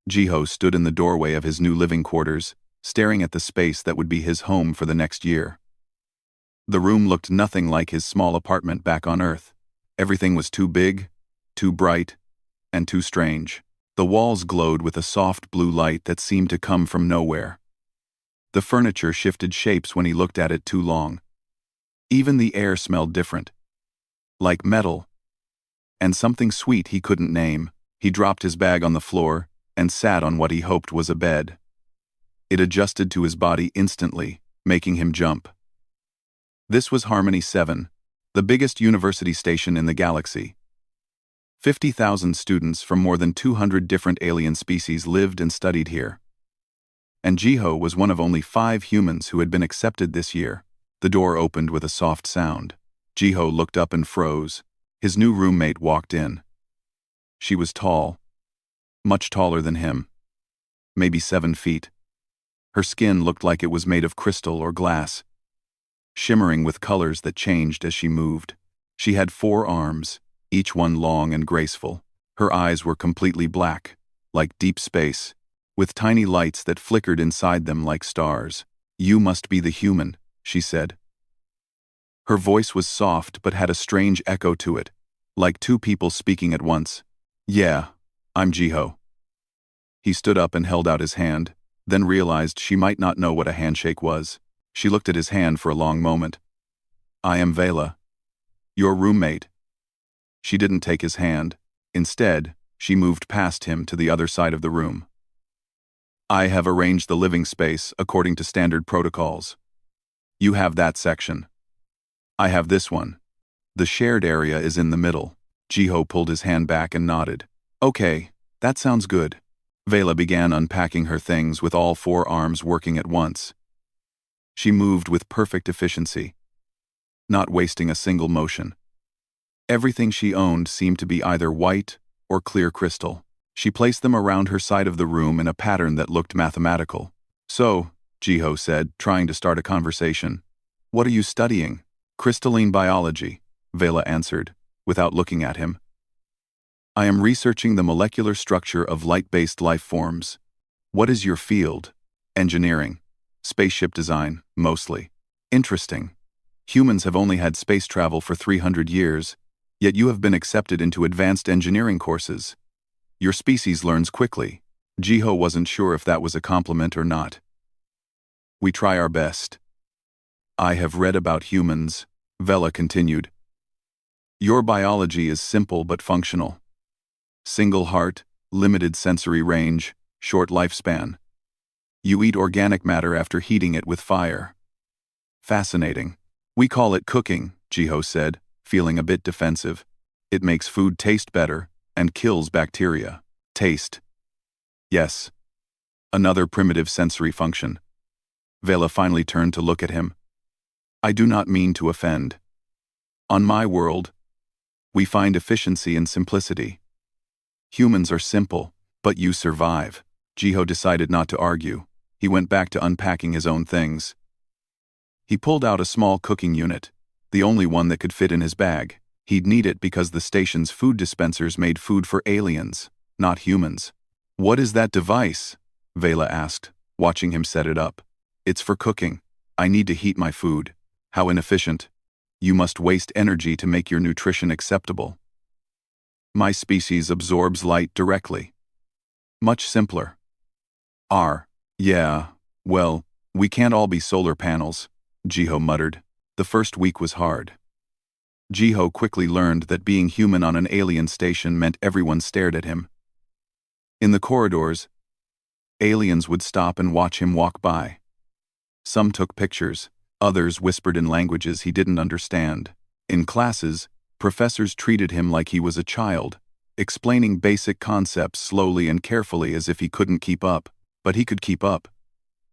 Jiho stood in the doorway of his new living quarters, staring at the space that would be his home for the next year. The room looked nothing like his small apartment back on Earth. Everything was too big, too bright, and too strange. The walls glowed with a soft blue light that seemed to come from nowhere. The furniture shifted shapes when he looked at it too long. Even the air smelled different. Like metal. And something sweet he couldn't name. He dropped his bag on the floor and sat on what he hoped was a bed. It adjusted to his body instantly, making him jump. This was Harmony 7, the biggest university station in the galaxy. 50,000 students from more than 200 different alien species lived and studied here. And Jiho was one of only 5 humans who had been accepted this year. The door opened with a soft sound. Jiho looked up and froze. His new roommate walked in. She was tall. Much taller than him. Maybe 7 feet. Her skin looked like it was made of crystal or glass, shimmering with colors that changed as she moved. She had 4 arms, each one long and graceful. Her eyes were completely black, like deep space, with tiny lights that flickered inside them like stars. "You must be the human," she said. Her voice was soft but had a strange echo to it, like 2 people speaking at once. "Yeah, I'm Jiho." He stood up and held out his hand, then realized she might not know what a handshake was. She looked at his hand for a long moment. "I am Vela. Your roommate." She didn't take his hand. Instead, she moved past him to the other side of the room. "I have arranged the living space according to standard protocols. You have that section. I have this one. The shared area is in the middle." Jiho pulled his hand back and nodded. "Okay, that sounds good." Vela began unpacking her things with all 4 arms working at once. She moved with perfect efficiency, not wasting a single motion. Everything she owned seemed to be either white or clear crystal. She placed them around her side of the room in a pattern that looked mathematical. "So," Jiho said, trying to start a conversation, "what are you studying?" "Crystalline biology," Vela answered, without looking at him. "I am researching the molecular structure of light-based life forms." "What is your field?" "Engineering. Spaceship design, mostly." "Interesting. Humans have only had space travel for 300 years, yet you have been accepted into advanced engineering courses. Your species learns quickly." Jiho wasn't sure if that was a compliment or not. "We try our best." "I have read about humans," Vela continued. "Your biology is simple but functional. Single heart, limited sensory range, short lifespan. You eat organic matter after heating it with fire." "Fascinating. We call it cooking," Jiho said, feeling a bit defensive. "It makes food taste better and kills bacteria." "Taste." "Yes. Another primitive sensory function." Vela finally turned to look at him. "I do not mean to offend. On my world, we find efficiency in simplicity. Humans are simple, but you survive." Jiho decided not to argue. He went back to unpacking his own things. He pulled out a small cooking unit, the only one that could fit in his bag. He'd need it because the station's food dispensers made food for aliens, not humans. "What is that device?" Vela asked, watching him set it up. "It's for cooking. I need to heat my food." "How inefficient. You must waste energy to make your nutrition acceptable." "My species absorbs light directly." "Much simpler." Yeah, well, we can't all be solar panels," Jiho muttered. The first week was hard. Jiho quickly learned that being human on an alien station meant everyone stared at him. In the corridors, aliens would stop and watch him walk by. Some took pictures, others whispered in languages he didn't understand. In classes, professors treated him like he was a child, explaining basic concepts slowly and carefully as if he couldn't keep up. But he could keep up.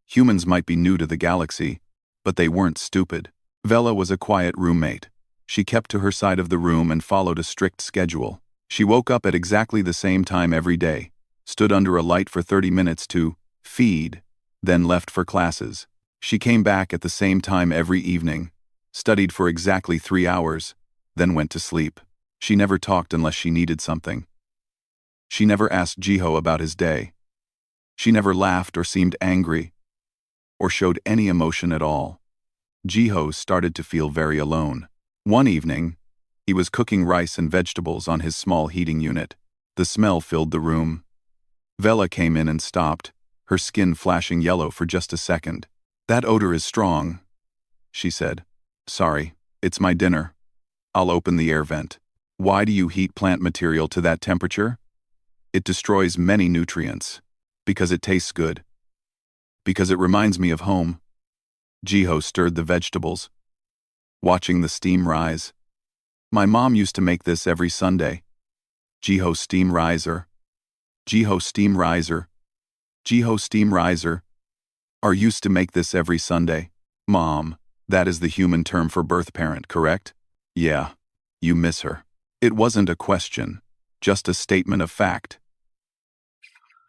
Humans might be new to the galaxy, but they weren't stupid. Vela was a quiet roommate. She kept to her side of the room and followed a strict schedule. She woke up at exactly the same time every day, stood under a light for 30 minutes to feed, then left for classes. She came back at the same time every evening, studied for exactly 3 hours, then went to sleep. She never talked unless she needed something. She never asked Jiho about his day. She never laughed or seemed angry, or showed any emotion at all. Jiho started to feel very alone. One evening, he was cooking rice and vegetables on his small heating unit. The smell filled the room. Vela came in and stopped, her skin flashing yellow for just a second. "That odor is strong," she said. "Sorry, it's my dinner. I'll open the air vent." "Why do you heat plant material to that temperature?" "It destroys many nutrients. Because it tastes good. Because it reminds me of home." Jiho stirred the vegetables, watching the steam rise. "My mom used to make this every Sunday." Jiho steam riser. Jiho steam riser. Jiho steam riser. "Are used to make this every Sunday." "Mom, that is the human term for birth parent, correct?" "Yeah, you miss her." It wasn't a question, just a statement of fact.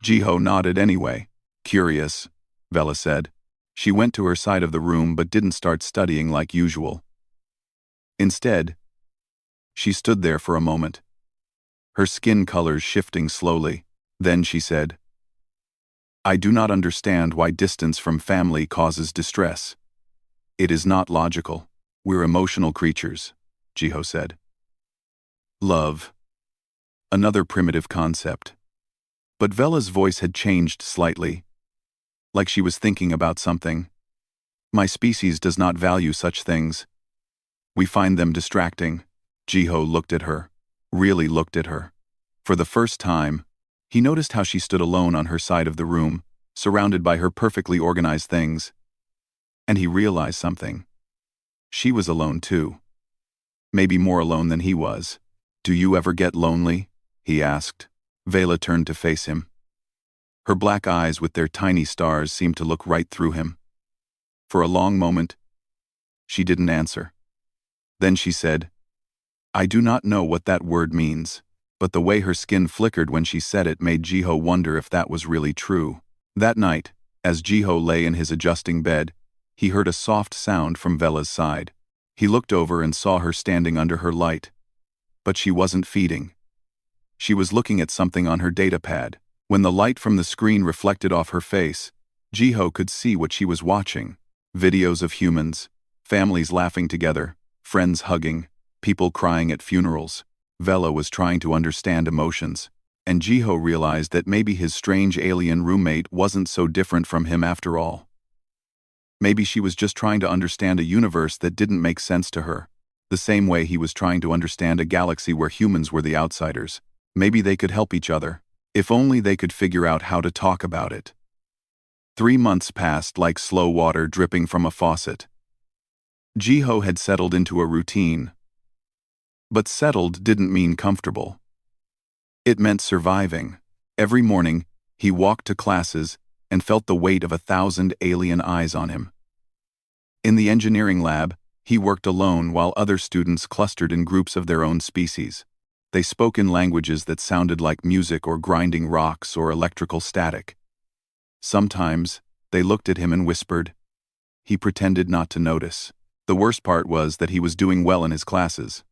Jiho nodded anyway. "Curious," Vela said. She went to her side of the room but didn't start studying like usual. Instead, she stood there for a moment, her skin colors shifting slowly. Then she said, "I do not understand why distance from family causes distress. It is not logical. We're emotional creatures," Jiho said. Love. Another primitive concept. But Vela's voice had changed slightly, like she was thinking about something. "My species does not value such things. We find them distracting." Jiho looked at her, really looked at her. For the first time, he noticed how she stood alone on her side of the room, surrounded by her perfectly organized things. And he realized something. She was alone too. Maybe more alone than he was. "Do you ever get lonely?" he asked. Vela turned to face him. Her black eyes with their tiny stars seemed to look right through him. For a long moment, she didn't answer. Then she said, "I do not know what that word means," but the way her skin flickered when she said it made Jiho wonder if that was really true. That night, as Jiho lay in his adjusting bed, he heard a soft sound from Vela's side. He looked over and saw her standing under her light. But she wasn't feeding. She was looking at something on her data pad. When the light from the screen reflected off her face, Jiho could see what she was watching. Videos of humans, families laughing together, friends hugging, people crying at funerals. Vela was trying to understand emotions, and Jiho realized that maybe his strange alien roommate wasn't so different from him after all. Maybe she was just trying to understand a universe that didn't make sense to her, the same way he was trying to understand a galaxy where humans were the outsiders. Maybe they could help each other. If only they could figure out how to talk about it. 3 months passed like slow water dripping from a faucet. Jiho had settled into a routine. But settled didn't mean comfortable. It meant surviving. Every morning, he walked to classes and felt the weight of 1,000 alien eyes on him. In the engineering lab, he worked alone while other students clustered in groups of their own species. They spoke in languages that sounded like music or grinding rocks or electrical static. Sometimes, they looked at him and whispered. He pretended not to notice. The worst part was that he was doing well in his classes.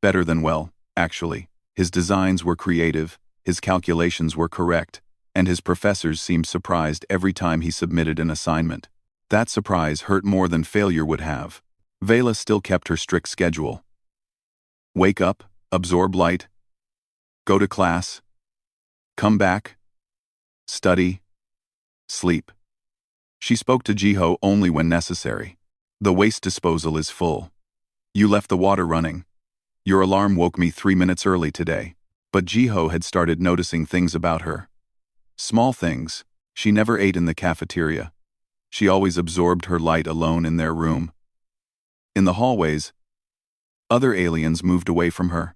Better than well, actually. His designs were creative, his calculations were correct, and his professors seemed surprised every time he submitted an assignment. That surprise hurt more than failure would have. Vela still kept her strict schedule. Wake up, absorb light, go to class, come back, study, sleep. She spoke to Jiho only when necessary. "The waste disposal is full. You left the water running. Your alarm woke me 3 minutes early today." But Jiho had started noticing things about her. Small things. She never ate in the cafeteria. She always absorbed her light alone in their room. In the hallways, other aliens moved away from her,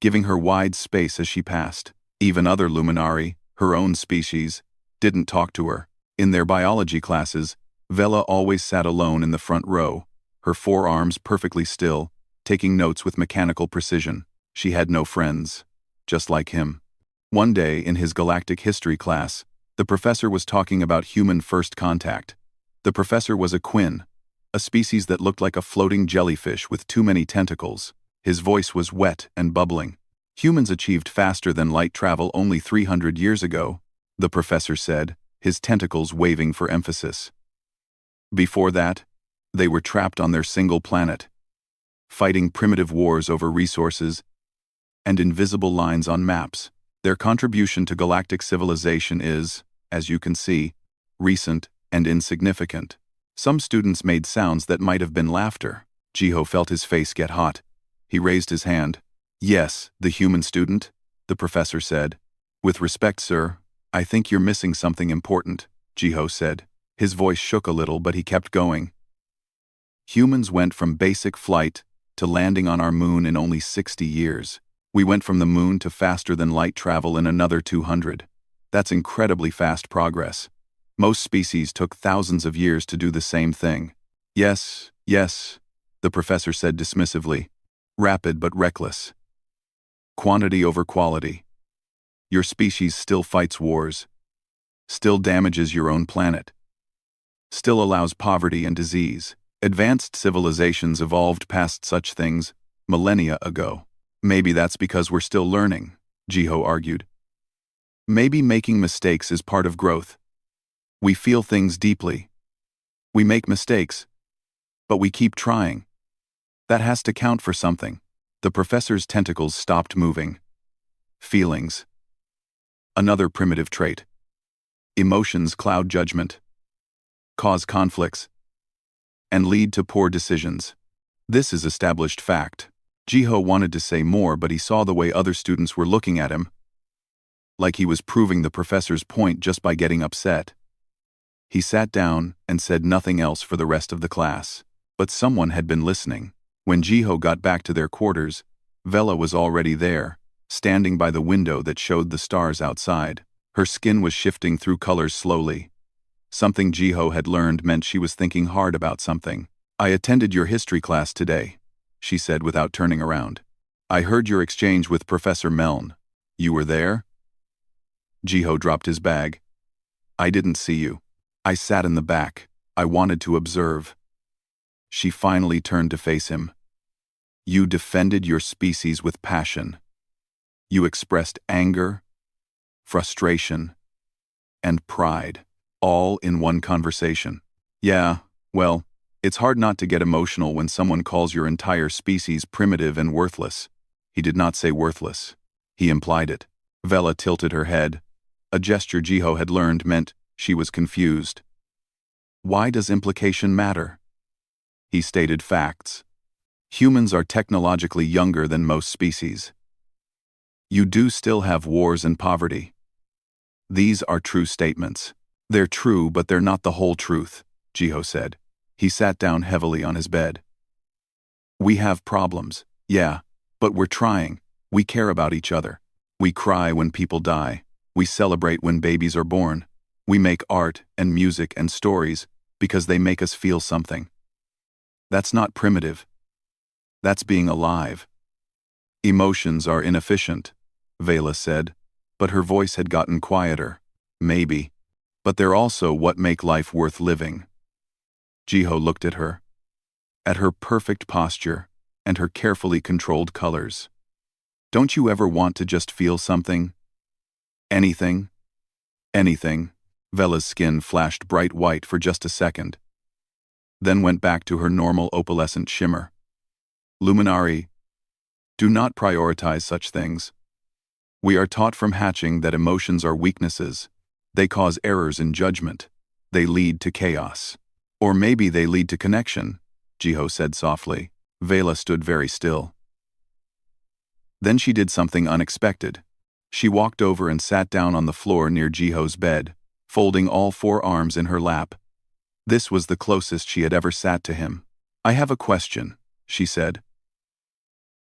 giving her wide space as she passed. Even other luminari, her own species, didn't talk to her. In their biology classes, Vela always sat alone in the front row, her forearms perfectly still, taking notes with mechanical precision. She had no friends, just like him. One day in his galactic history class, the professor was talking about human first contact. The professor was a Quinn, a species that looked like a floating jellyfish with too many tentacles. His voice was wet and bubbling. Humans achieved faster than light travel only 300 years ago, the professor said, his tentacles waving for emphasis. Before that, they were trapped on their single planet, fighting primitive wars over resources and invisible lines on maps. Their contribution to galactic civilization is, as you can see, recent and insignificant. Some students made sounds that might have been laughter. Jiho felt his face get hot. He raised his hand. Yes, the human student, the professor said. With respect, sir, I think you're missing something important, Jiho said. His voice shook a little, but he kept going. Humans went from basic flight to landing on our moon in only 60 years. We went from the moon to faster-than-light travel in another 200. That's incredibly fast progress. Most species took thousands of years to do the same thing. Yes, the professor said dismissively. Rapid but reckless. Quantity over quality. Your species still fights wars, still damages your own planet, still allows poverty and disease. Advanced civilizations evolved past such things millennia ago. Maybe that's because we're still learning, Jiho argued. Maybe making mistakes is part of growth. We feel things deeply. We make mistakes, but we keep trying. That has to count for something. The professor's tentacles stopped moving. Feelings. Another primitive trait. Emotions cloud judgment, cause conflicts, and lead to poor decisions. This is established fact. Jiho wanted to say more, but he saw the way other students were looking at him, like he was proving the professor's point just by getting upset. He sat down and said nothing else for the rest of the class. But someone had been listening. When Jiho got back to their quarters, Vela was already there, standing by the window that showed the stars outside. Her skin was shifting through colors slowly. Something Jiho had learned meant she was thinking hard about something. I attended your history class today, she said without turning around. I heard your exchange with Professor Meln. You were there? Jiho dropped his bag. I didn't see you. I sat in the back. I wanted to observe. She finally turned to face him. You defended your species with passion. You expressed anger, frustration, and pride, all in one conversation. Yeah, well, it's hard not to get emotional when someone calls your entire species primitive and worthless. He did not say worthless. He implied it. Vela tilted her head. A gesture Jiho had learned meant she was confused. Why does implication matter? He stated facts. Humans are technologically younger than most species. You do still have wars and poverty. These are true statements. They're true, but they're not the whole truth, Jiho said. He sat down heavily on his bed. We have problems, yeah, but we're trying. We care about each other. We cry when people die. We celebrate when babies are born. We make art and music and stories because they make us feel something. That's not primitive. That's being alive. Emotions are inefficient, Vela said, but her voice had gotten quieter. Maybe. But they're also what make life worth living. Jiho looked at her perfect posture, and her carefully controlled colors. Don't you ever want to just feel something? Anything? Anything. Vela's skin flashed bright white for just a second, then went back to her normal opalescent shimmer. Luminari, do not prioritize such things. We are taught from hatching that emotions are weaknesses. They cause errors in judgment. They lead to chaos. Or maybe they lead to connection, Jiho said softly. Vela stood very still. Then she did something unexpected. She walked over and sat down on the floor near Jiho's bed, folding all four arms in her lap. This was the closest she had ever sat to him. I have a question, she said.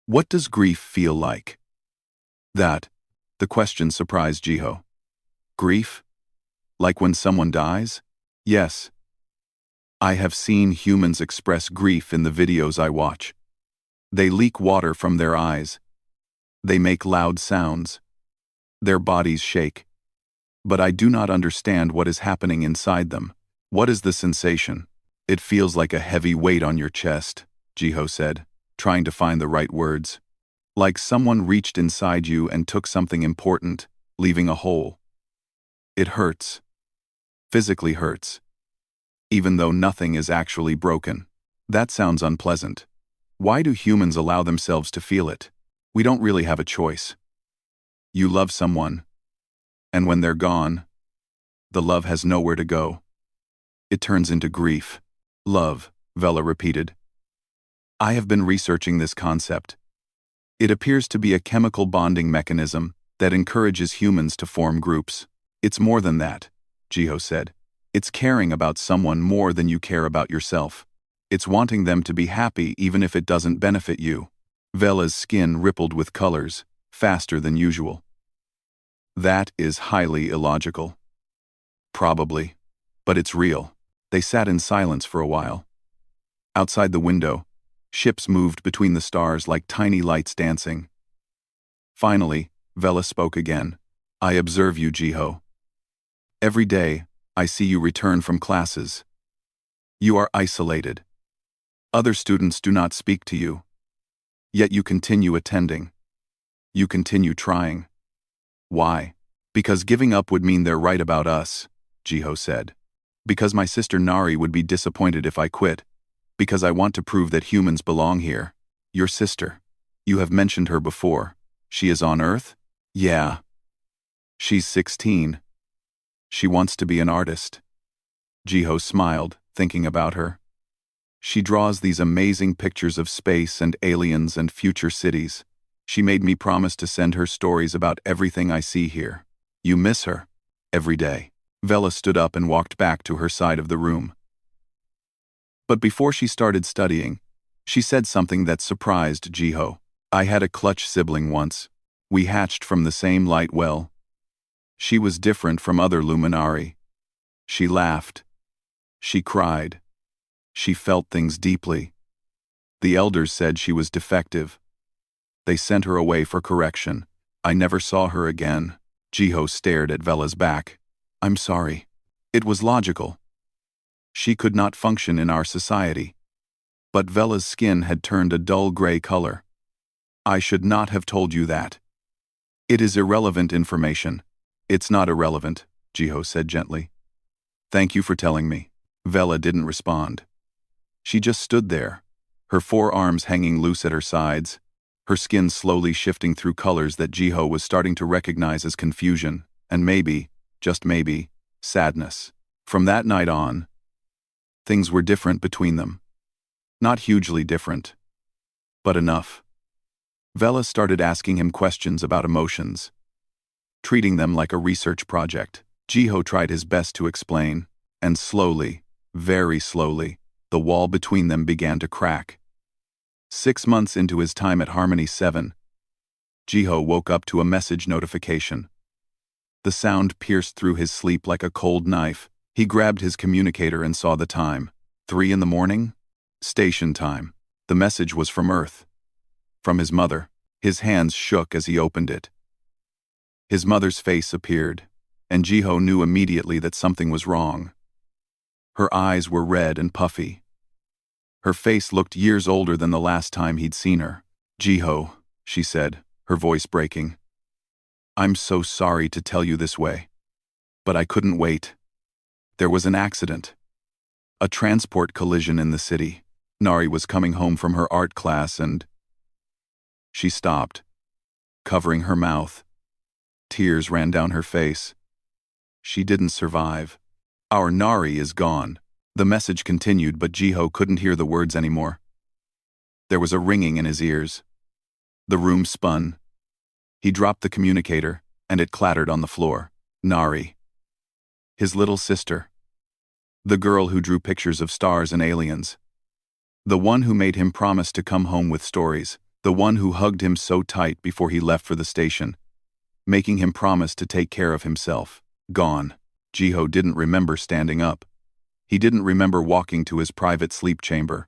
What does grief feel like? The question surprised Jiho. Grief? Like when someone dies? Yes. I have seen humans express grief in the videos I watch. They leak water from their eyes. They make loud sounds. Their bodies shake. But I do not understand what is happening inside them. What is the sensation? It feels like a heavy weight on your chest, Jiho said, trying to find the right words. Like someone reached inside you and took something important, leaving a hole. It hurts. Physically hurts. Even though nothing is actually broken. That sounds unpleasant. Why do humans allow themselves to feel it? We don't really have a choice. You love someone, and when they're gone, the love has nowhere to go. It turns into grief. Love, Vela repeated. I have been researching this concept. It appears to be a chemical bonding mechanism that encourages humans to form groups. It's more than that, Jiho said. It's caring about someone more than you care about yourself. It's wanting them to be happy even if it doesn't benefit you. Vela's skin rippled with colors, faster than usual. That is highly illogical. Probably. But it's real. They sat in silence for a while. Outside the window, ships moved between the stars like tiny lights dancing. Finally, Vela spoke again. I observe you, Jiho. Every day, I see you return from classes. You are isolated. Other students do not speak to you. Yet you continue attending. You continue trying. Why? Because giving up would mean they're right about us, Jiho said. Because my sister Nari would be disappointed if I quit. Because I want to prove that humans belong here. Your sister. You have mentioned her before. She is on Earth? Yeah. She's 16. She wants to be an artist. Jiho smiled, thinking about her. She draws these amazing pictures of space and aliens and future cities. She made me promise to send her stories about everything I see here. You miss her. Every day. Vela stood up and walked back to her side of the room. But before she started studying, she said something that surprised Jiho. I had a clutch sibling once. We hatched from the same light well. She was different from other Luminari. She laughed. She cried. She felt things deeply. The elders said she was defective. They sent her away for correction. I never saw her again. Jiho stared at Vela's back. I'm sorry. It was logical. She could not function in our society. But Vela's skin had turned a dull gray color. I should not have told you that. It is irrelevant information. It's not irrelevant, Jiho said gently. Thank you for telling me. Vela didn't respond. She just stood there, her forearms hanging loose at her sides, her skin slowly shifting through colors that Jiho was starting to recognize as confusion, and maybe, just maybe, sadness. From that night on, things were different between them. Not hugely different, but enough. Vela started asking him questions about emotions, treating them like a research project. Jiho tried his best to explain, and slowly, very slowly, the wall between them began to crack. 6 months into his time at Harmony 7, Jiho woke up to a message notification. The sound pierced through his sleep like a cold knife. He grabbed his communicator and saw the time. 3 in the morning? Station time. The message was from Earth. From his mother. His hands shook as he opened it. His mother's face appeared, and Jiho knew immediately that something was wrong. Her eyes were red and puffy. Her face looked years older than the last time he'd seen her. Jiho, she said, her voice breaking. I'm so sorry to tell you this way. But I couldn't wait. There was an accident. A transport collision in the city. Nari was coming home from her art class and... She stopped, covering her mouth. Tears ran down her face. She didn't survive. Our Nari is gone. The message continued, but Jiho couldn't hear the words anymore. There was a ringing in his ears. The room spun. He dropped the communicator, and it clattered on the floor. Nari. His little sister. The girl who drew pictures of stars and aliens. The one who made him promise to come home with stories. The one who hugged him so tight before he left for the station, making him promise to take care of himself. Gone. Jiho didn't remember standing up. He didn't remember walking to his private sleep chamber.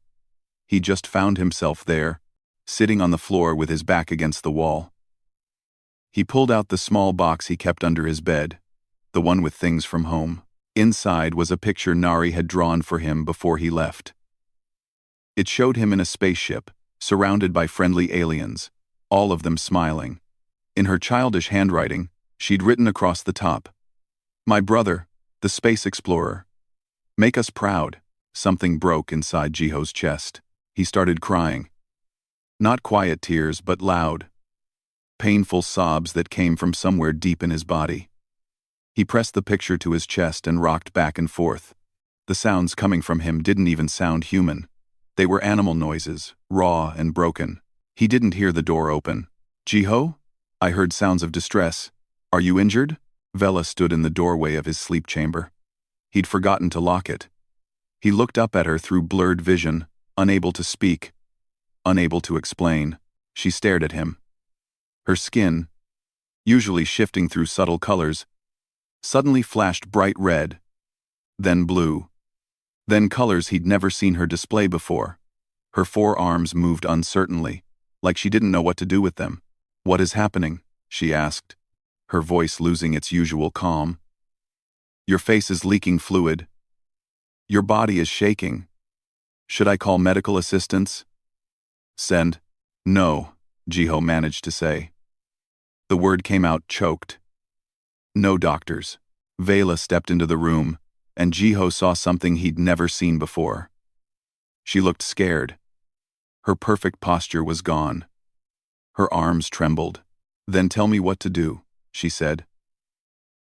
He just found himself there, sitting on the floor with his back against the wall. He pulled out the small box he kept under his bed, the one with things from home. Inside was a picture Nari had drawn for him before he left. It showed him in a spaceship, surrounded by friendly aliens, all of them smiling. In her childish handwriting, she'd written across the top, My brother, the space explorer. Make us proud. Something broke inside Jiho's chest. He started crying. Not quiet tears, but loud, painful sobs that came from somewhere deep in his body. He pressed the picture to his chest and rocked back and forth. The sounds coming from him didn't even sound human. They were animal noises, raw and broken. He didn't hear the door open. Jiho? I heard sounds of distress. Are you injured? Vela stood in the doorway of his sleep chamber. He'd forgotten to lock it. He looked up at her through blurred vision, unable to speak, unable to explain. She stared at him. Her skin, usually shifting through subtle colors, suddenly flashed bright red, then blue, then colors he'd never seen her display before. Her forearms moved uncertainly, like she didn't know what to do with them. What is happening? She asked, her voice losing its usual calm. Your face is leaking fluid. Your body is shaking. Should I call medical assistance? Send. No, Jiho managed to say. The word came out choked. No doctors. Vela stepped into the room, and Jiho saw something he'd never seen before. She looked scared. Her perfect posture was gone. Her arms trembled. Then tell me what to do, she said.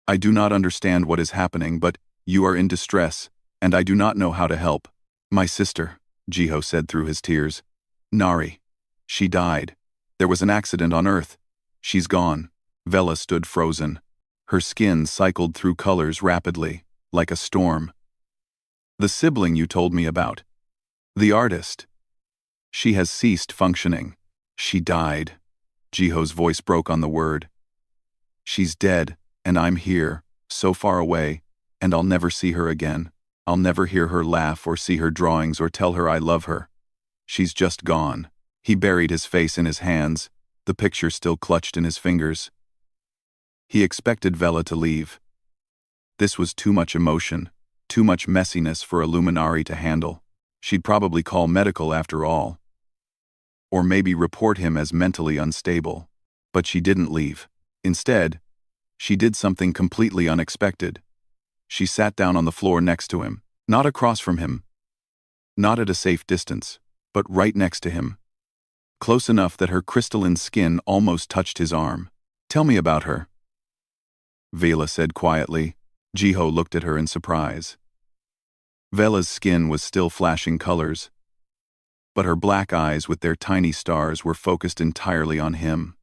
I do not understand what is happening, but you are in distress, and I do not know how to help. My sister, Jiho said through his tears. Nari. She died. There was an accident on Earth. She's gone. Vela stood frozen. Her skin cycled through colors rapidly, like a storm. The sibling you told me about. The artist. She has ceased functioning. She died. Jiho's voice broke on the word. She's dead, and I'm here, so far away, and I'll never see her again. I'll never hear her laugh or see her drawings or tell her I love her. She's just gone. He buried his face in his hands, the picture still clutched in his fingers. He expected Vela to leave. This was too much emotion, too much messiness for a Luminari to handle. She'd probably call medical after all. Or maybe report him as mentally unstable. But she didn't leave. Instead, she did something completely unexpected. She sat down on the floor next to him, not across from him, not at a safe distance, but right next to him. Close enough that her crystalline skin almost touched his arm. Tell me about her. Vela said quietly. Jiho looked at her in surprise. Vela's skin was still flashing colors, but her black eyes with their tiny stars were focused entirely on him.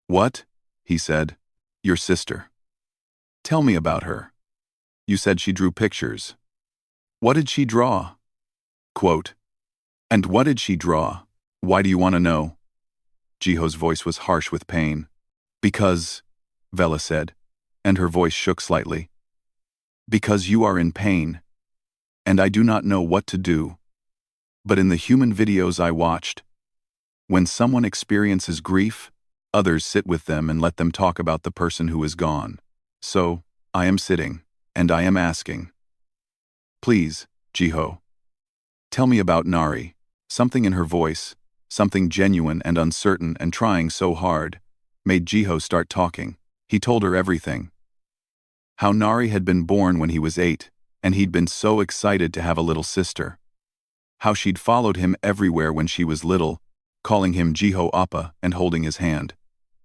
What? He said. Your sister. Tell me about her. You said she drew pictures. What did she draw? Quote. And what did she draw? Why do you want to know? Jiho's voice was harsh with pain. Because, Vela said, and her voice shook slightly. Because you are in pain, and I do not know what to do. But in the human videos I watched, when someone experiences grief, others sit with them and let them talk about the person who is gone. So, I am sitting, and I am asking. Please, Jiho. Tell me about Nari. Something in her voice, something genuine and uncertain and trying so hard, made Jiho start talking. He told her everything. How Nari had been born when he was 8, and he'd been so excited to have a little sister. How she'd followed him everywhere when she was little, calling him Jiho Appa and holding his hand.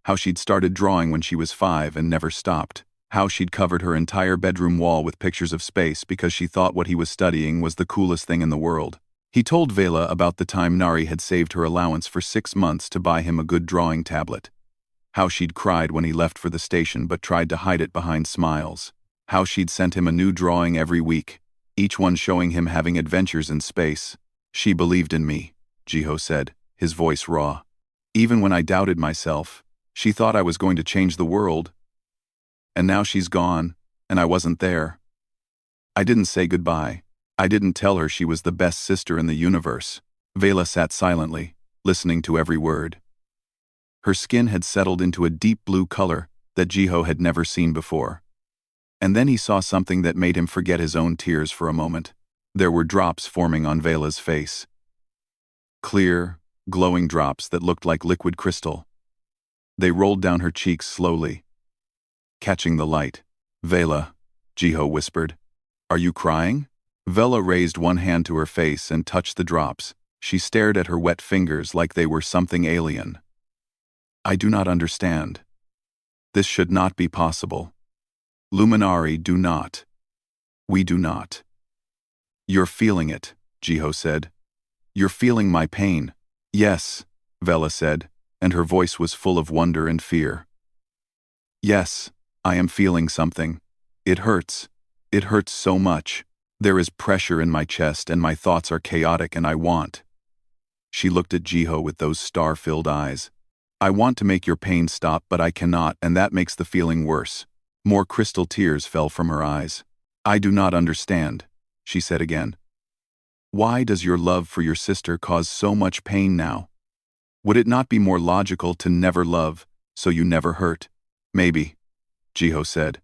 How she'd started drawing when she was 5 and never stopped. How she'd covered her entire bedroom wall with pictures of space because she thought what he was studying was the coolest thing in the world. He told Vela about the time Nari had saved her allowance for 6 months to buy him a good drawing tablet. How she'd cried when he left for the station but tried to hide it behind smiles. How she'd sent him a new drawing every week, each one showing him having adventures in space. She believed in me, Jiho said, his voice raw. Even when I doubted myself, she thought I was going to change the world. And now she's gone, and I wasn't there. I didn't say goodbye. I didn't tell her she was the best sister in the universe. Vela sat silently, listening to every word. Her skin had settled into a deep blue color that Jiho had never seen before. And then he saw something that made him forget his own tears for a moment. There were drops forming on Vela's face. Clear, glowing drops that looked like liquid crystal. They rolled down her cheeks slowly, catching the light. Vela, Jiho whispered. Are you crying? Vela raised one hand to her face and touched the drops. She stared at her wet fingers like they were something alien. I do not understand. This should not be possible. Luminari do not. We do not. You're feeling it, Jiho said. You're feeling my pain. Yes, Vela said, and her voice was full of wonder and fear. Yes, I am feeling something. It hurts. It hurts so much. There is pressure in my chest and my thoughts are chaotic and I want. She looked at Jiho with those star-filled eyes. I want to make your pain stop, but I cannot, and that makes the feeling worse. More crystal tears fell from her eyes. I do not understand, she said again. Why does your love for your sister cause so much pain now? Would it not be more logical to never love, so you never hurt? Maybe, Jiho said.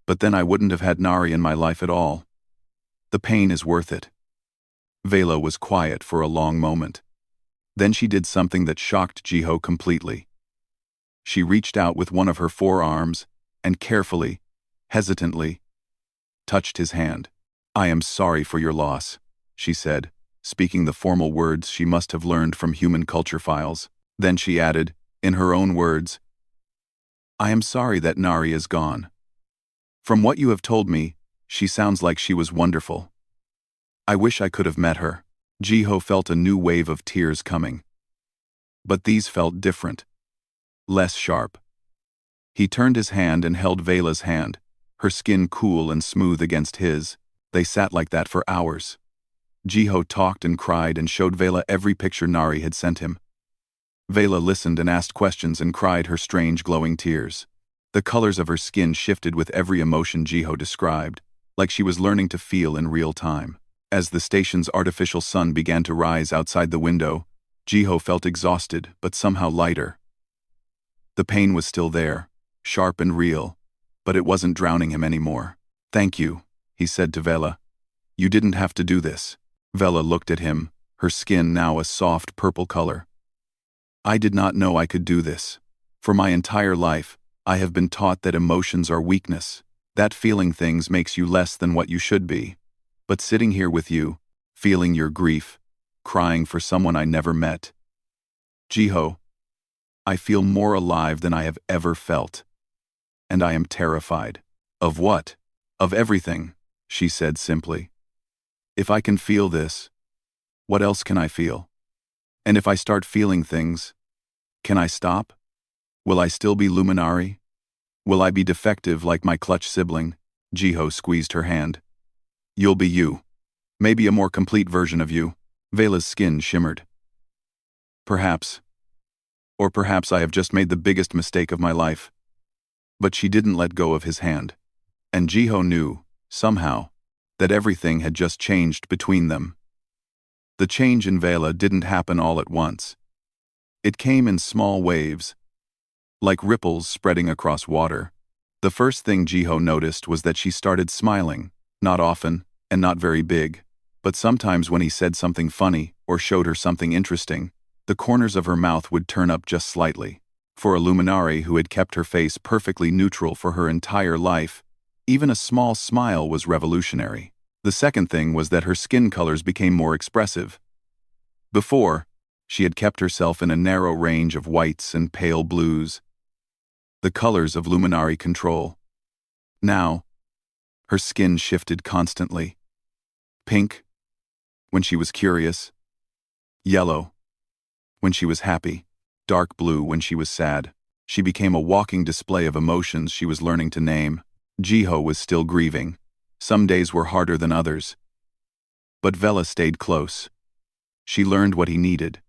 But then I wouldn't have had Nari in my life at all. The pain is worth it. Vela was quiet for a long moment. Then she did something that shocked Jiho completely. She reached out with one of her forearms and carefully, hesitantly, touched his hand. I am sorry for your loss, she said, speaking the formal words she must have learned from human culture files. Then she added, in her own words, I am sorry that Nari is gone. From what you have told me, she sounds like she was wonderful. I wish I could have met her. Jiho felt a new wave of tears coming. But these felt different. Less sharp. He turned his hand and held Vela's hand, her skin cool and smooth against his. They sat like that for hours. Jiho talked and cried and showed Vela every picture Nari had sent him. Vela listened and asked questions and cried her strange glowing tears. The colors of her skin shifted with every emotion Jiho described, like she was learning to feel in real time. As the station's artificial sun began to rise outside the window, Jiho felt exhausted but somehow lighter. The pain was still there, sharp and real, but it wasn't drowning him anymore. Thank you, he said to Vela. You didn't have to do this. Vela looked at him, her skin now a soft purple color. I did not know I could do this. For my entire life, I have been taught that emotions are weakness, that feeling things makes you less than what you should be. But sitting here with you, feeling your grief, crying for someone I never met. Jiho, I feel more alive than I have ever felt. And I am terrified. Of what? Of everything, she said simply. If I can feel this, what else can I feel? And if I start feeling things, can I stop? Will I still be Luminari? Will I be defective like my clutch sibling? Jiho squeezed her hand. You'll be you. Maybe a more complete version of you. Vela's skin shimmered. Perhaps. Or perhaps I have just made the biggest mistake of my life. But she didn't let go of his hand. And Jiho knew, somehow, that everything had just changed between them. The change in Vela didn't happen all at once. It came in small waves, like ripples spreading across water. The first thing Jiho noticed was that she started smiling. Not often, and not very big, but sometimes when he said something funny or showed her something interesting, the corners of her mouth would turn up just slightly. For a Luminari who had kept her face perfectly neutral for her entire life, even a small smile was revolutionary. The second thing was that her skin colors became more expressive. Before, she had kept herself in a narrow range of whites and pale blues, the colors of Luminari control. Now, her skin shifted constantly. Pink, when she was curious. Yellow, when she was happy. Dark blue when she was sad. She became a walking display of emotions she was learning to name. Jiho was still grieving. Some days were harder than others. But Vela stayed close. She learned what he needed.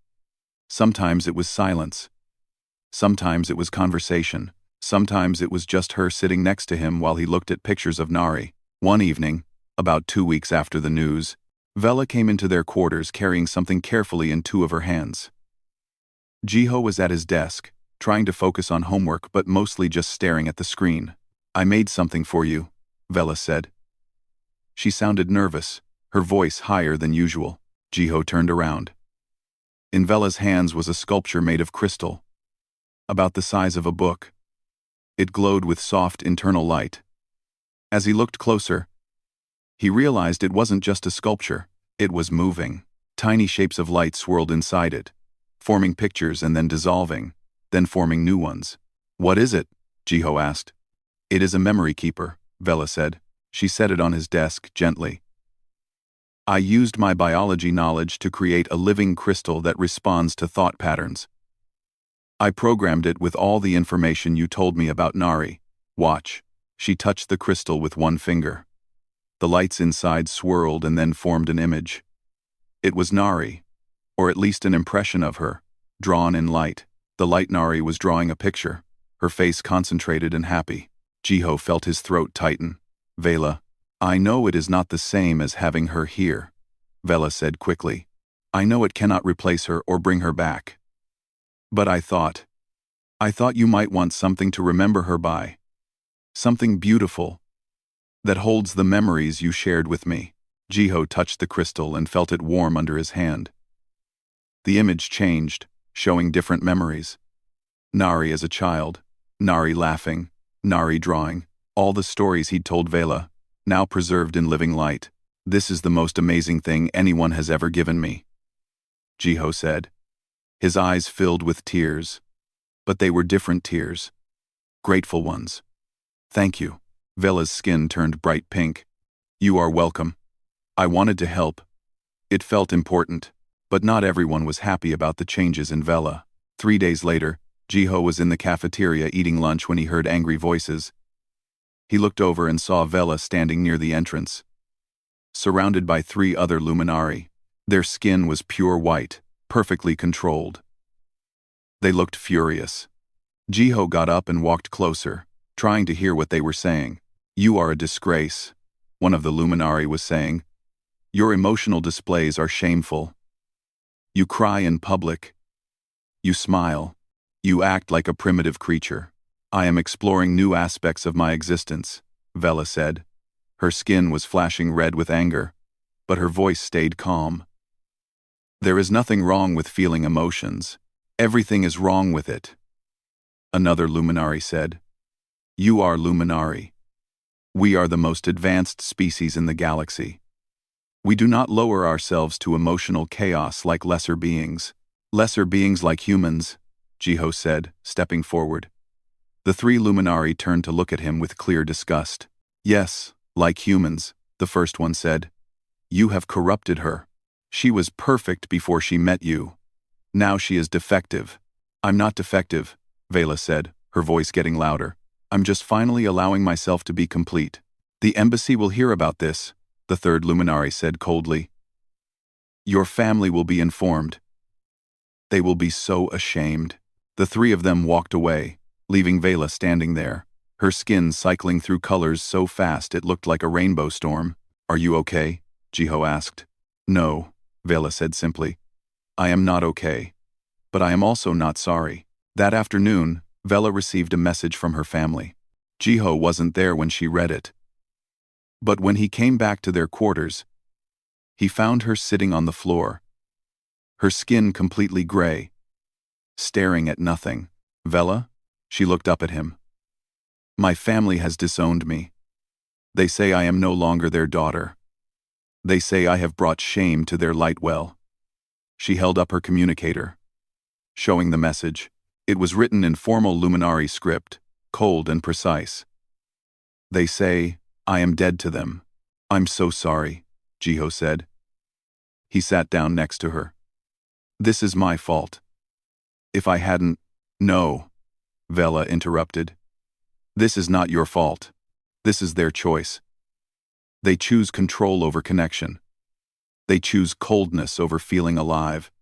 Sometimes it was silence. Sometimes it was conversation. Sometimes it was just her sitting next to him while he looked at pictures of Nari. One evening, about 2 weeks after the news, Vela came into their quarters carrying something carefully in 2 of her hands. Jiho was at his desk, trying to focus on homework but mostly just staring at the screen. I made something for you, Vela said. She sounded nervous, her voice higher than usual. Jiho turned around. In Vela's hands was a sculpture made of crystal, about the size of a book. It glowed with soft internal light. As he looked closer, he realized it wasn't just a sculpture, it was moving. Tiny shapes of light swirled inside it, forming pictures and then dissolving, then forming new ones. "What is it?" Jiho asked. "It is a memory keeper," Vela said. She set it on his desk gently. "I used my biology knowledge to create a living crystal that responds to thought patterns. I programmed it with all the information you told me about Nari. Watch." She touched the crystal with one finger. The lights inside swirled and then formed an image. It was Nari, or at least an impression of her, drawn in light. The light Nari was drawing a picture, her face concentrated and happy. Jiho felt his throat tighten. "Vela, I know it is not the same as having her here," Vela said quickly. "I know it cannot replace her or bring her back. But I thought you might want something to remember her by. Something beautiful, that holds the memories you shared with me." Jiho touched the crystal and felt it warm under his hand. The image changed, showing different memories. Nari as a child, Nari laughing, Nari drawing, all the stories he'd told Vela, now preserved in living light. "This is the most amazing thing anyone has ever given me," Jiho said. His eyes filled with tears, but they were different tears. Grateful ones. "Thank you." Vela's skin turned bright pink. "You are welcome. I wanted to help. It felt important, but not everyone was happy about the changes in Vela." 3 days later, Jiho was in the cafeteria eating lunch when he heard angry voices. He looked over and saw Vela standing near the entrance, surrounded by 3 other Luminari. Their skin was pure white, perfectly controlled. They looked furious. Jiho got up and walked closer, trying to hear what they were saying. "You are a disgrace," one of the Luminari was saying. "Your emotional displays are shameful. You cry in public. You smile. You act like a primitive creature." "I am exploring new aspects of my existence," Vela said. Her skin was flashing red with anger, but her voice stayed calm. "There is nothing wrong with feeling emotions. Everything is wrong with it," another Luminari said. "You are Luminari. We are the most advanced species in the galaxy. We do not lower ourselves to emotional chaos like lesser beings." "Lesser beings like humans," Jiho said, stepping forward. The 3 Luminari turned to look at him with clear disgust. "Yes, like humans," the first one said. "You have corrupted her. She was perfect before she met you. Now she is defective." "I'm not defective," Vela said, her voice getting louder. "I'm just finally allowing myself to be complete." "The embassy will hear about this," the 3rd Luminari said coldly. "Your family will be informed. They will be so ashamed." The 3 of them walked away, leaving Vela standing there, her skin cycling through colors so fast it looked like a rainbow storm. "Are you okay?" Jiho asked. "No," Vela said simply. "I am not okay. But I am also not sorry." That afternoon, Vela received a message from her family. Jiho wasn't there when she read it. But when he came back to their quarters, he found her sitting on the floor, her skin completely gray, staring at nothing. "Vela?" She looked up at him. "My family has disowned me. They say I am no longer their daughter. They say I have brought shame to their light well." She held up her communicator, showing the message. It was written in formal Luminari script, cold and precise. "They say I am dead to them. I'm so sorry," Jiho said. He sat down next to her. "This is my fault. If I hadn't—" "No," Vela interrupted. "This is not your fault. This is their choice. They choose control over connection. They choose coldness over feeling alive."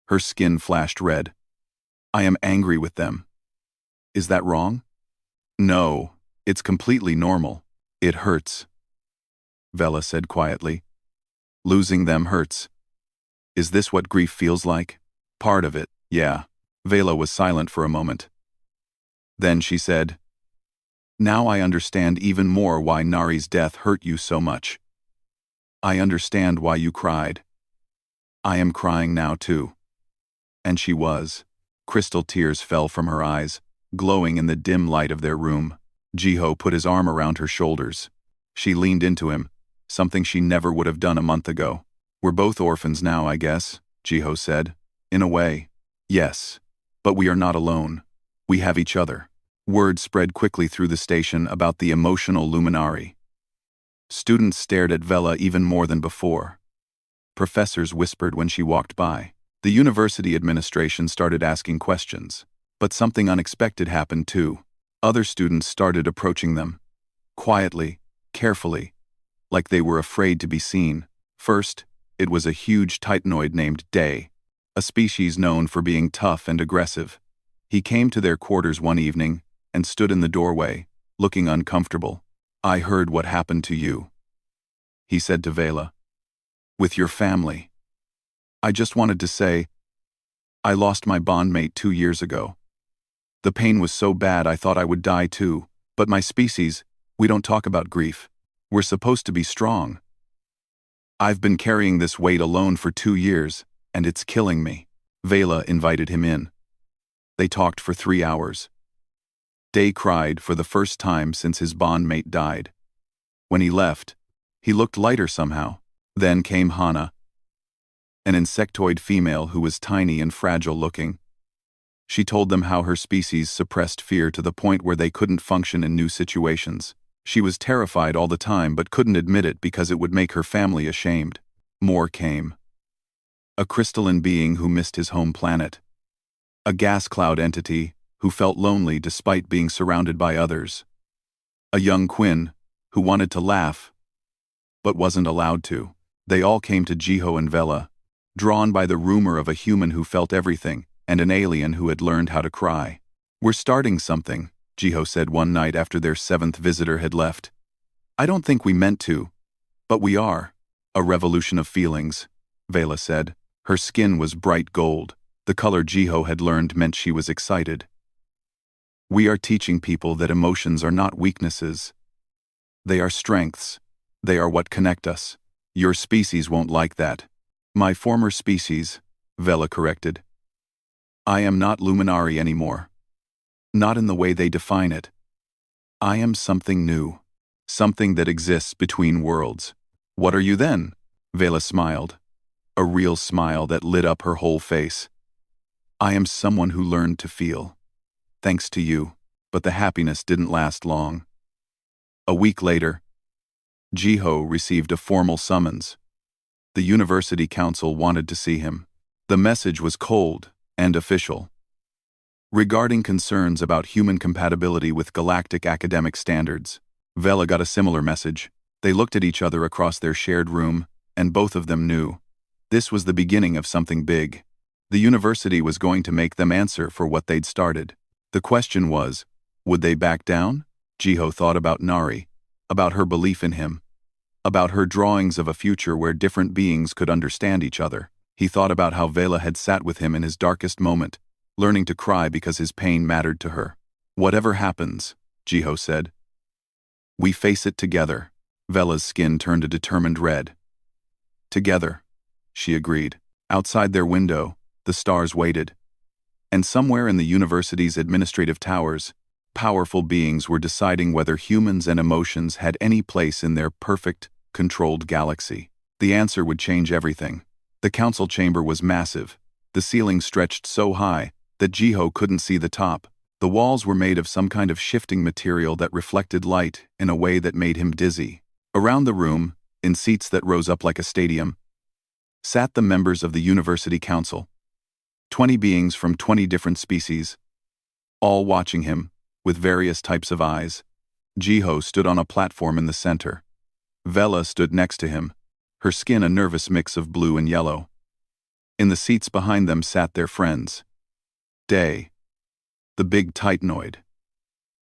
Her skin flashed red. "I am angry with them. Is that wrong?" "No, it's completely normal. It hurts," Vela said quietly. "Losing them hurts. Is this what grief feels like?" "Part of it, yeah." Vela was silent for a moment. Then she said, "Now I understand even more why Nari's death hurt you so much. I understand why you cried. I am crying now too." And she was. Crystal tears fell from her eyes, glowing in the dim light of their room. Jiho put his arm around her shoulders. She leaned into him, something she never would have done a month ago. We're both orphans now, I guess, Jiho said. In a way. Yes. But we are not alone. We have each other. Word spread quickly through the station about the emotional luminari. Students stared at Vela even more than before. Professors whispered when she walked by. The university administration started asking questions. But something unexpected happened too. Other students started approaching them. Quietly, carefully, like they were afraid to be seen. First, it was a huge titanoid named Day, a species known for being tough and aggressive. He came to their quarters one evening and stood in the doorway, looking uncomfortable. I heard what happened to you, he said to Vela. With your family. I just wanted to say, I lost my bondmate 2 years ago. The pain was so bad I thought I would die too, but my species, we don't talk about grief. We're supposed to be strong. I've been carrying this weight alone for 2 years, and it's killing me. Vela invited him in. They talked for 3 hours. Day cried for the first time since his bondmate died. When he left, he looked lighter somehow. Then came Hana, an insectoid female who was tiny and fragile-looking. She told them how her species suppressed fear to the point where they couldn't function in new situations. She was terrified all the time but couldn't admit it because it would make her family ashamed. More came. A crystalline being who missed his home planet. A gas cloud entity who felt lonely despite being surrounded by others. A young Quinn who wanted to laugh but wasn't allowed to. They all came to Jiho and Vela, drawn by the rumor of a human who felt everything and an alien who had learned how to cry. We're starting something, Jiho said one night after their 7th visitor had left. I don't think we meant to, but we are. A revolution of feelings, Vela said. Her skin was bright gold. The color Jiho had learned meant she was excited. We are teaching people that emotions are not weaknesses. They are strengths. They are what connect us. Your species won't like that. My former species, Vela corrected. I am not Luminari anymore. Not in the way they define it. I am something new. Something that exists between worlds. What are you then? Vela smiled. A real smile that lit up her whole face. I am someone who learned to feel. Thanks to you, but the happiness didn't last long. A week later, Jiho received a formal summons. The university council wanted to see him. The message was cold and official. Regarding concerns about human compatibility with galactic academic standards, Vela got a similar message. They looked at each other across their shared room, and both of them knew. This was the beginning of something big. The university was going to make them answer for what they'd started. The question was, would they back down? Jiho thought about Nari, about her belief in him, about her drawings of a future where different beings could understand each other. He thought about how Vela had sat with him in his darkest moment, learning to cry because his pain mattered to her. Whatever happens, Jiho said, we face it together. Vela's skin turned a determined red. Together, she agreed. Outside their window, the stars waited. And somewhere in the university's administrative towers, powerful beings were deciding whether humans and emotions had any place in their perfect, controlled galaxy. The answer would change everything. The council chamber was massive. The ceiling stretched so high that Jiho couldn't see the top. The walls were made of some kind of shifting material that reflected light in a way that made him dizzy. Around the room, in seats that rose up like a stadium, sat the members of the university council. 20 beings from 20 different species, all watching him, with various types of eyes. Jiho stood on a platform in the center. Vela stood next to him, her skin a nervous mix of blue and yellow. In the seats behind them sat their friends. Day, the big titanoid.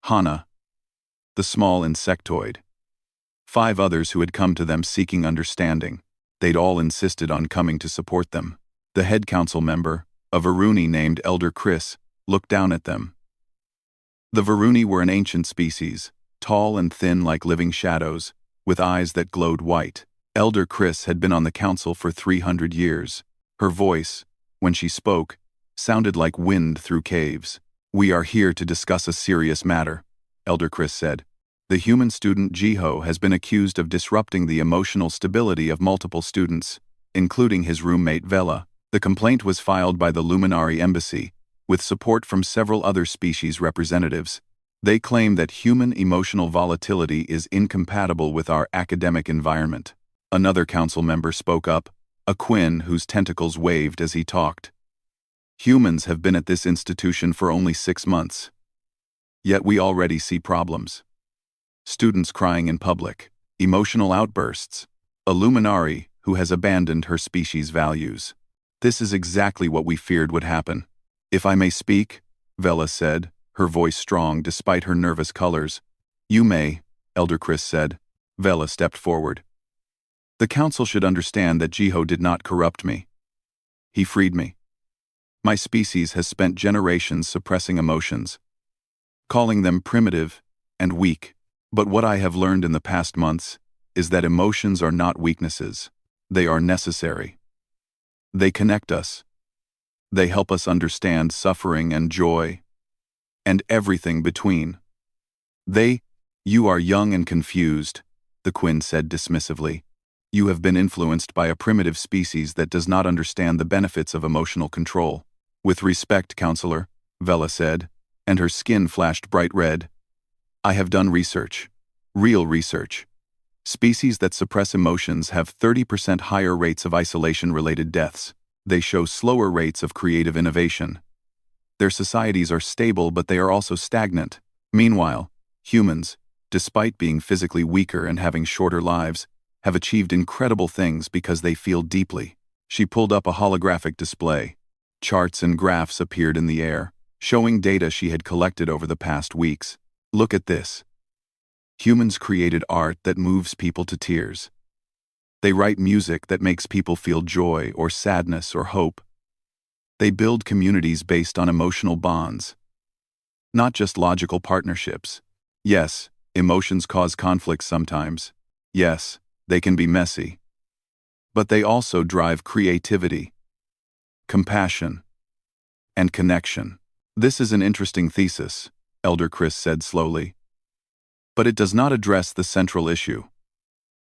Hana, the small insectoid. 5 others who had come to them seeking understanding. They'd all insisted on coming to support them. The head council member, a Varuni named Elder Chris, looked down at them. The Varuni were an ancient species, tall and thin like living shadows, with eyes that glowed white. Elder Chris had been on the council for 300 years. Her voice, when she spoke, sounded like wind through caves. We are here to discuss a serious matter, Elder Chris said. The human student Jiho has been accused of disrupting the emotional stability of multiple students, including his roommate Vela. The complaint was filed by the Luminari Embassy, with support from several other species representatives. They claim that human emotional volatility is incompatible with our academic environment. Another council member spoke up, a Quinn whose tentacles waved as he talked. Humans have been at this institution for only 6 months. Yet we already see problems. Students crying in public, emotional outbursts, a luminari who has abandoned her species' values. This is exactly what we feared would happen. If I may speak, Vela said, her voice strong despite her nervous colors. You may, Elder Chris said. Vela stepped forward. The council should understand that Jiho did not corrupt me. He freed me. My species has spent generations suppressing emotions, calling them primitive and weak. But what I have learned in the past months is that emotions are not weaknesses. They are necessary. They connect us. They help us understand suffering and joy, and everything between. You are young and confused, the Quinn said dismissively. You have been influenced by a primitive species that does not understand the benefits of emotional control. With respect, Counselor, Vela said, and her skin flashed bright red. I have done research. Real research. Species that suppress emotions have 30% higher rates of isolation-related deaths. They show slower rates of creative innovation. Their societies are stable, but they are also stagnant. Meanwhile, humans, despite being physically weaker and having shorter lives, have achieved incredible things because they feel deeply. She pulled up a holographic display. Charts and graphs appeared in the air, showing data she had collected over the past weeks. Look at this. Humans created art that moves people to tears. They write music that makes people feel joy or sadness or hope. They build communities based on emotional bonds, not just logical partnerships. Yes, emotions cause conflicts sometimes. Yes, they can be messy. But they also drive creativity, compassion, and connection. This is an interesting thesis, Elder Chris said slowly. But it does not address the central issue.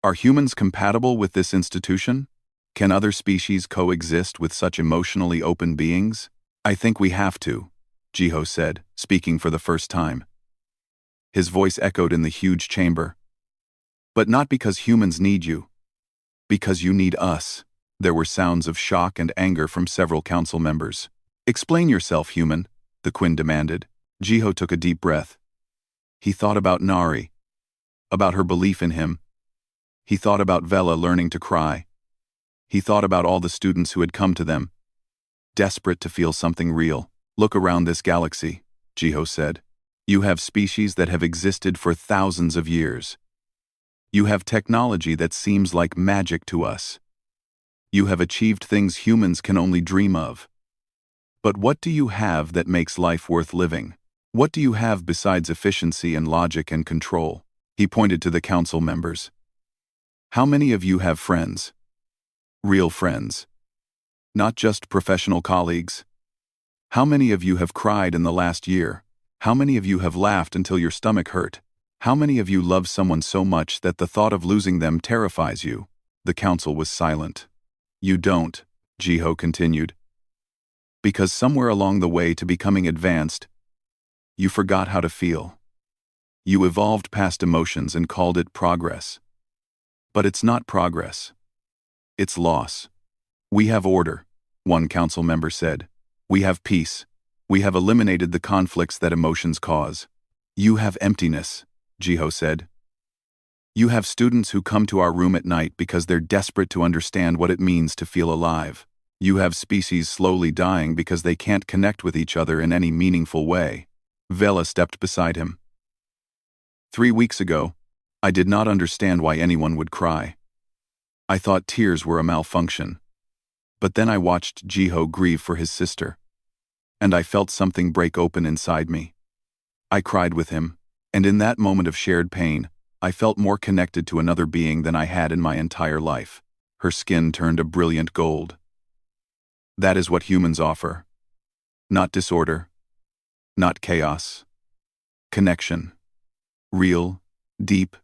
Are humans compatible with this institution? Can other species coexist with such emotionally open beings? I think we have to, Jiho said, speaking for the first time. His voice echoed in the huge chamber. But not because humans need you. Because you need us. There were sounds of shock and anger from several council members. Explain yourself, human, the Quinn demanded. Jiho took a deep breath. He thought about Nari, about her belief in him. He thought about Vela learning to cry. He thought about all the students who had come to them, desperate to feel something real. Look around this galaxy, Jiho said. You have species that have existed for thousands of years. You have technology that seems like magic to us. You have achieved things humans can only dream of. But what do you have that makes life worth living? What do you have besides efficiency and logic and control? He pointed to the council members. How many of you have friends? Real friends. Not just professional colleagues. How many of you have cried in the last year? How many of you have laughed until your stomach hurt? How many of you love someone so much that the thought of losing them terrifies you? The council was silent. You don't, Jiho continued. Because somewhere along the way to becoming advanced, you forgot how to feel. You evolved past emotions and called it progress. But it's not progress. It's loss. We have order, one council member said. We have peace. We have eliminated the conflicts that emotions cause. You have emptiness, Jiho said. You have students who come to our room at night because they're desperate to understand what it means to feel alive. You have species slowly dying because they can't connect with each other in any meaningful way. Vela stepped beside him. 3 weeks ago, I did not understand why anyone would cry. I thought tears were a malfunction. But then I watched Jiho grieve for his sister. And I felt something break open inside me. I cried with him, and in that moment of shared pain, I felt more connected to another being than I had in my entire life. Her skin turned a brilliant gold. That is what humans offer. Not disorder. Not chaos. Connection. Real, deep,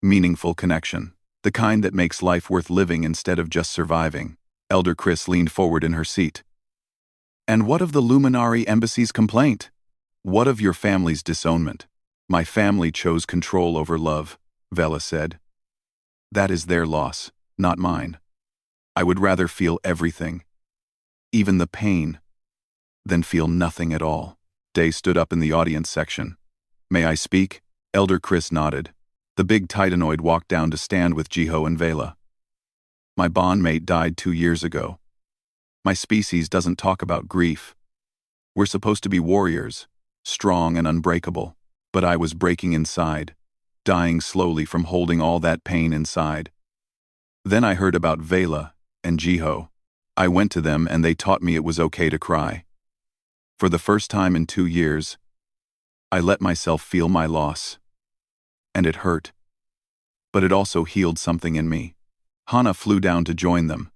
meaningful connection. The kind that makes life worth living instead of just surviving. Elder Chris leaned forward in her seat. And what of the Luminary Embassy's complaint? What of your family's disownment? My family chose control over love, Vela said. That is their loss, not mine. I would rather feel everything, even the pain, than feel nothing at all. Day stood up in the audience section. May I speak? Elder Chris nodded. The big Titanoid walked down to stand with Jiho and Vela. My bondmate died 2 years ago. My species doesn't talk about grief. We're supposed to be warriors, strong and unbreakable, but I was breaking inside, dying slowly from holding all that pain inside. Then I heard about Vela and Jiho. I went to them and they taught me it was okay to cry. For the first time in 2 years, I let myself feel my loss. And it hurt. But it also healed something in me. Hana flew down to join them.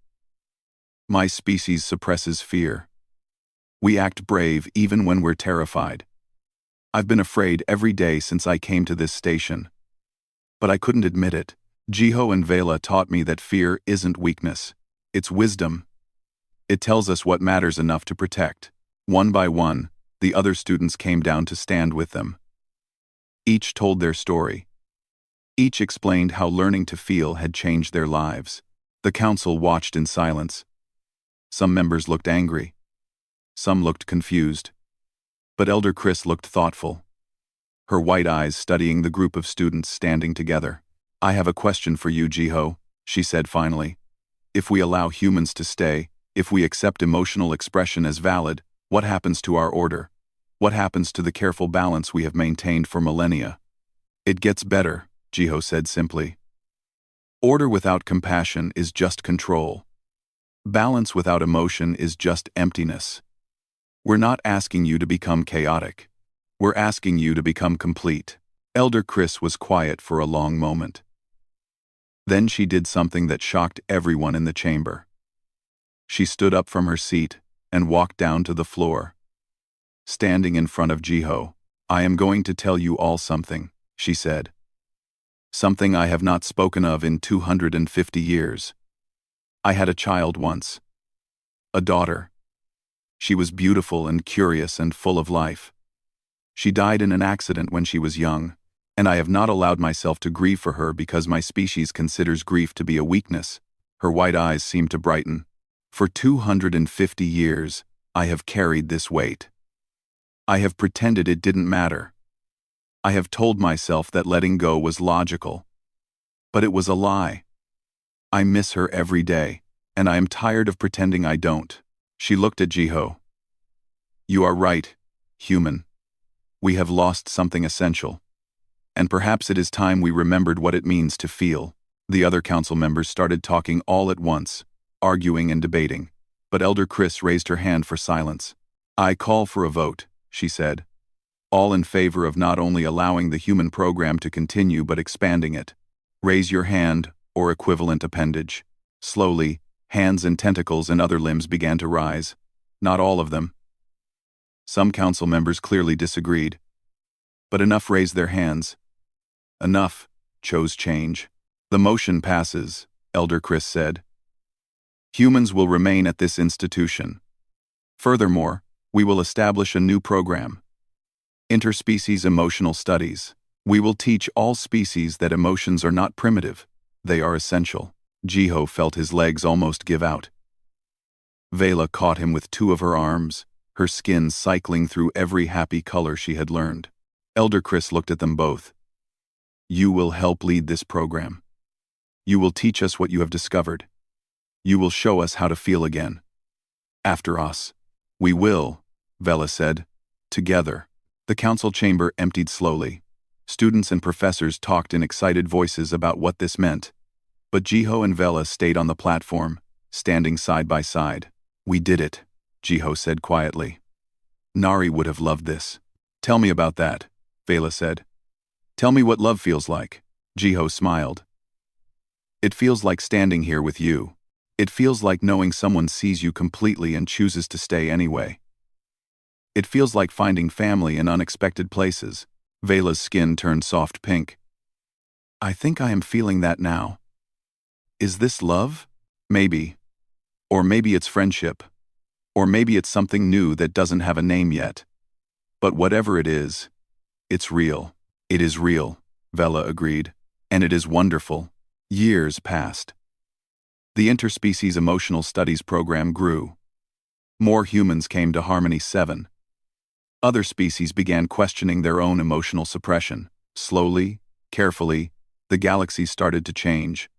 My species suppresses fear. We act brave even when we're terrified. I've been afraid every day since I came to this station. But I couldn't admit it. Jiho and Vela taught me that fear isn't weakness. It's wisdom. It tells us what matters enough to protect. One by one, the other students came down to stand with them. Each told their story. Each explained how learning to feel had changed their lives. The council watched in silence. Some members looked angry. Some looked confused. But Elder Chris looked thoughtful, her white eyes studying the group of students standing together. I have a question for you, Jiho, she said finally. If we allow humans to stay, if we accept emotional expression as valid, what happens to our order? What happens to the careful balance we have maintained for millennia? It gets better, Jiho said simply. Order without compassion is just control. Balance without emotion is just emptiness. We're not asking you to become chaotic. We're asking you to become complete. Elder Chris was quiet for a long moment. Then she did something that shocked everyone in the chamber. She stood up from her seat and walked down to the floor. Standing in front of Jiho, I am going to tell you all something, she said. Something I have not spoken of in 250 years. I had a child once. A daughter. She was beautiful and curious and full of life. She died in an accident when she was young, and I have not allowed myself to grieve for her because my species considers grief to be a weakness. Her white eyes seemed to brighten. For 250 years, I have carried this weight. I have pretended it didn't matter. I have told myself that letting go was logical. But it was a lie. I miss her every day, and I am tired of pretending I don't. She looked at Jiho. You are right, human. We have lost something essential. And perhaps it is time we remembered what it means to feel. The other council members started talking all at once, arguing and debating, but Elder Chris raised her hand for silence. I call for a vote, she said. All in favor of not only allowing the human program to continue but expanding it. Raise your hand, or equivalent appendage. Slowly, hands and tentacles and other limbs began to rise. Not all of them. Some council members clearly disagreed. But enough raised their hands. Enough chose change. The motion passes, Elder Chris said. Humans will remain at this institution. Furthermore, we will establish a new program. Interspecies Emotional Studies. We will teach all species that emotions are not primitive. They are essential. Jiho felt his legs almost give out. Vela caught him with two of her arms, her skin cycling through every happy color she had learned. Elder Chris looked at them both. You will help lead this program. You will teach us what you have discovered. You will show us how to feel again. After us. We will, Vela said. Together. The council chamber emptied slowly. Students and professors talked in excited voices about what this meant. But Jiho and Vela stayed on the platform, standing side by side. We did it, Jiho said quietly. Nari would have loved this. Tell me about that, Vela said. Tell me what love feels like. Jiho smiled. It feels like standing here with you. It feels like knowing someone sees you completely and chooses to stay anyway. It feels like finding family in unexpected places. Vela's skin turned soft pink. I think I am feeling that now. Is this love? Maybe. Or maybe it's friendship. Or maybe it's something new that doesn't have a name yet. But whatever it is, it's real. It is real, Vela agreed. And it is wonderful. Years passed. The Interspecies Emotional Studies program grew. More humans came to Harmony 7. Other species began questioning their own emotional suppression. Slowly, carefully, the galaxy started to change.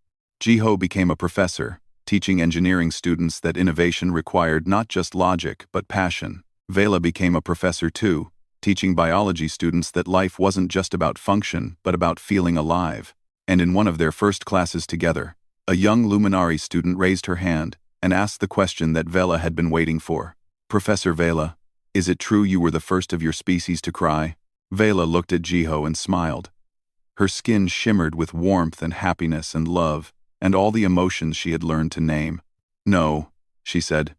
Jiho became a professor, teaching engineering students that innovation required not just logic but passion. Vela became a professor too, teaching biology students that life wasn't just about function but about feeling alive. And in one of their first classes together, a young Luminari student raised her hand and asked the question that Vela had been waiting for. Professor Vela, is it true you were the first of your species to cry? Vela looked at Jiho and smiled. Her skin shimmered with warmth and happiness and love, and all the emotions she had learned to name. No, she said.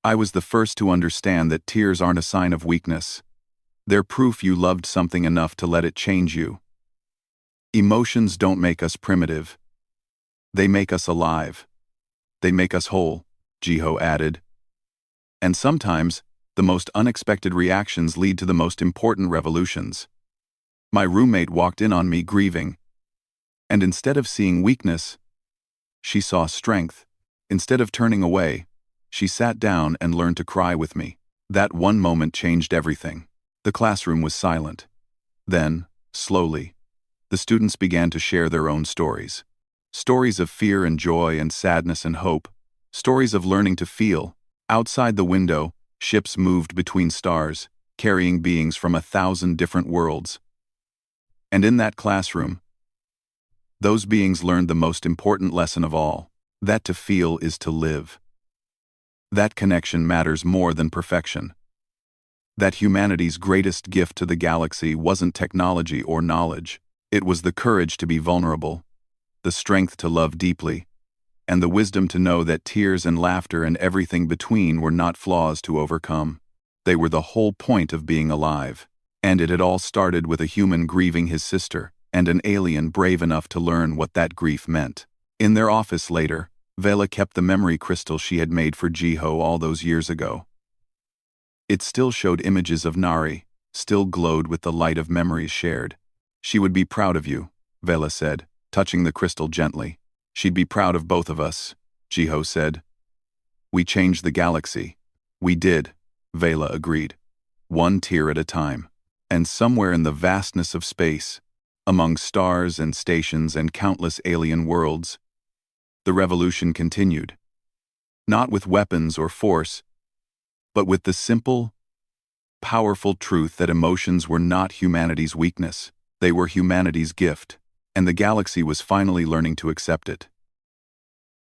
I was the first to understand that tears aren't a sign of weakness. They're proof you loved something enough to let it change you. Emotions don't make us primitive. They make us alive. They make us whole, Jiho added. And sometimes, the most unexpected reactions lead to the most important revolutions. My roommate walked in on me grieving. And instead of seeing weakness, she saw strength. Instead of turning away, she sat down and learned to cry with me. That one moment changed everything. The classroom was silent. Then, slowly, the students began to share their own stories. Stories of fear and joy and sadness and hope. Stories of learning to feel. Outside the window, ships moved between stars, carrying beings from 1,000 different worlds. And in that classroom, those beings learned the most important lesson of all, that to feel is to live. That connection matters more than perfection. That humanity's greatest gift to the galaxy wasn't technology or knowledge. It was the courage to be vulnerable, the strength to love deeply, and the wisdom to know that tears and laughter and everything between were not flaws to overcome. They were the whole point of being alive. And it had all started with a human grieving his sister, and an alien brave enough to learn what that grief meant. In their office later, Vela kept the memory crystal she had made for Jiho all those years ago. It still showed images of Nari, still glowed with the light of memories shared. She would be proud of you, Vela said, touching the crystal gently. She'd be proud of both of us, Jiho said. We changed the galaxy. We did, Vela agreed. One tear at a time. And somewhere in the vastness of space, among stars and stations and countless alien worlds, the revolution continued. Not with weapons or force, but with the simple, powerful truth that emotions were not humanity's weakness. They were humanity's gift, and the galaxy was finally learning to accept it.